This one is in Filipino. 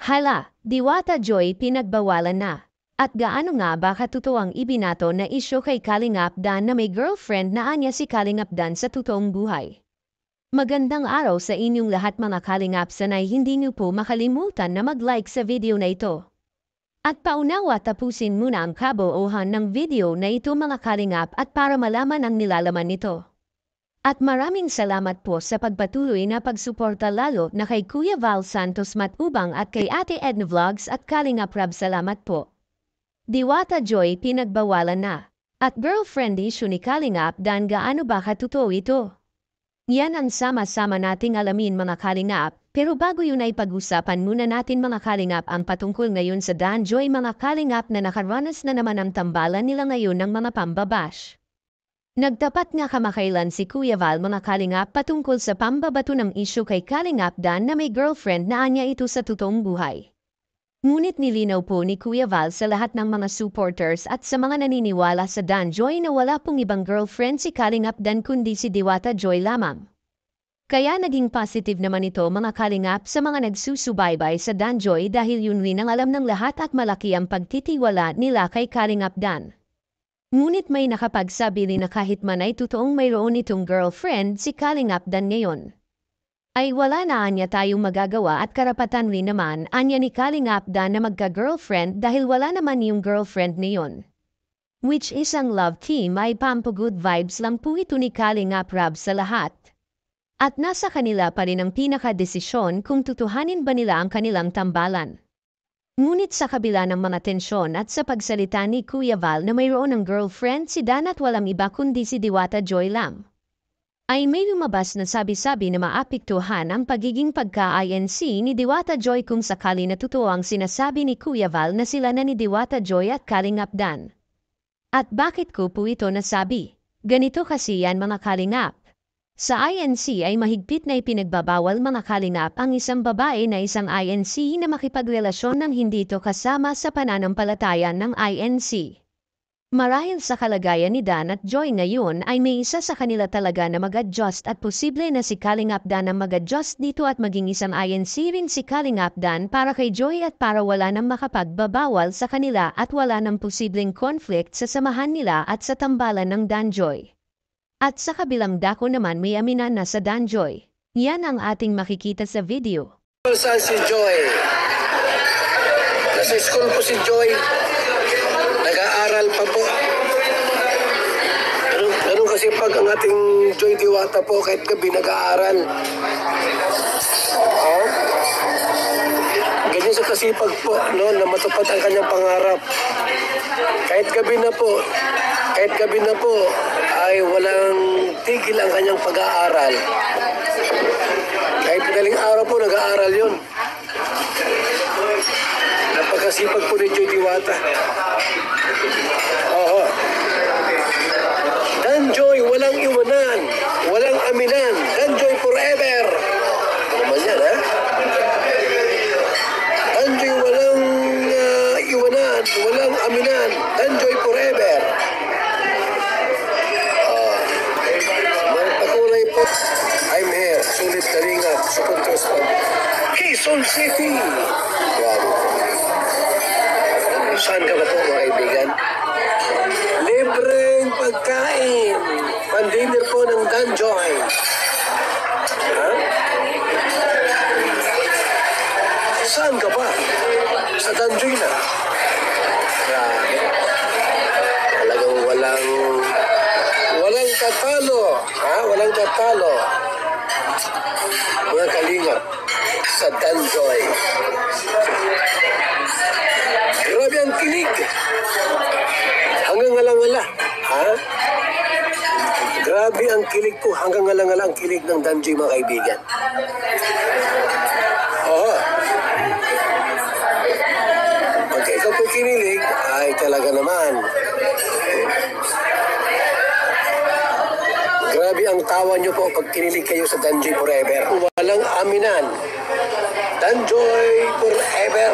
Hala, Diwata Joy pinagbawalan na. At gaano nga ba katotoang ibinato na isyo kay Kalingap Dan na may girlfriend na anya si Kalingap Dan sa totoong buhay? Magandang araw sa inyong lahat mga Kalingap, sanay hindi niyo po makalimutan na mag-like sa video na ito. At paunawa tapusin muna ang kabuuhan ng video na ito mga Kalingap at para malaman ang nilalaman nito. At maraming salamat po sa pagpatuloy na pagsuporta lalo na kay Kuya Val Santos Matubang at kay Ate Edna Vlogs at Kalingap Rab, salamat po. Diwata Joy pinagbawalan na. At girlfriend issue ni Kalingap Dan, gaano ba katotoo ito? Yan ang sama-sama nating alamin mga Kalingap, pero bago yun ay pag-usapan muna natin mga Kalingap ang patungkol ngayon sa Dan Joy mga Kalingap na nakaranas na naman ang tambalan nila ngayon ng mga pambabash. Nagtapat nga kamakailan si Kuya Val mga Kalingap patungkol sa pambabato ng issue kay Kalingap Dan na may girlfriend na anya ito sa totoong buhay. Ngunit nilinaw po ni Kuya Val sa lahat ng mga supporters at sa mga naniniwala sa Dan Joy na wala pong ibang girlfriend si Kalingap Dan kundi si Diwata Joy lamang. Kaya naging positive naman ito mga Kalingap sa mga nagsusubaybay sa Dan Joy dahil yun rin ang alam ng lahat at malaki ang pagtitiwala nila kay Kalingap Dan. Ngunit may nakapagsabi rin na kahit man ay totoong mayroon itong girlfriend si Kalingap Dan ngayon, ay wala na anya tayong magagawa at karapatan rin naman anya ni Kalingap Dan na magka-girlfriend dahil wala naman yung girlfriend niyon. Which is ang love team ay pampo-good vibes lang po ito ni Kalingap Rab sa lahat. At nasa kanila pa rin ang pinaka-desisyon kung tutuhanin ba nila ang kanilang tambalan. Ngunit sa kabila ng mga tensyon at sa pagsalita ni Kuya Val na mayroon ng girlfriend si Dan at walang iba kundi si Diwata Joy lang, ay may lumabas na sabi-sabi na maapektuhan ang pagiging pagka-INC ni Diwata Joy kung sakali na totoo ang sinasabi ni Kuya Val na sila na ni Diwata Joy at Kalingap Dan. At bakit ko po ito nasabi? Ganito kasi yan mga Kalingap. Sa INC ay mahigpit na ipinagbabawal mga Kalingap ang isang babae na isang INC na makipagrelasyon ng hindi ito kasama sa pananampalataya ng INC. Marahil sa kalagayan ni Dan at Joy ngayon ay may isa sa kanila talaga na mag-adjust at posible na si Kalingap Dan ang mag-adjust dito at maging isang INC rin si Kalingap Dan para kay Joy at para wala nang makapagbabawal sa kanila at wala nang posibleng conflict sa samahan nila at sa tambalan ng Dan Joy. At sa kabilang dako naman may aminan na sa Dan Joy. Yan ang ating makikita sa video. Saan si Joy? Nasa school po si Joy. Nag-aaral pa po. Ganun kasi pag ang ating Joy Diwata po kahit gabi nag-aaral. Oh. Ganyan sa kasipag po, no, na matupad ang kanyang pangarap. Kahit gabi na po, ay walang tigil ang kanyang pag-aaral. Kahit madaling araw po, nag-aaral yun. Napakasipag po ni Joy Diwata. Oo. Dan Joy, walang iwanan, walang aminan. Dan Joy forever. Ano naman yan, ha? Dan Joy, walang iwanan, walang aminan. Dan Joy forever. I'm here, sulit Kalingap, supporters from Quezon City. Wow. Saan ka ba po mga kaibigan? Libreng pagkain. Pan-dinner po ng Dan Joy. Ha? Saan ka ba? Sa Dan Joy na. Grabe. Talagang walang tatalo. Ha? Walang tatalo. Mga Kalingap sa Dan Joy. Grabe ang kilig. Hanggang alangala. Ha? Grabe ang kilig po. Hanggang alangala ang kilig ng Dan Joy mga kaibigan. Oo. Pagka ikaw po kinilig, ay talaga naman. Grabe ang tawa nyo po pag kinilig kayo sa Dan Joy forever. Walang aminan. Dan Joy forever.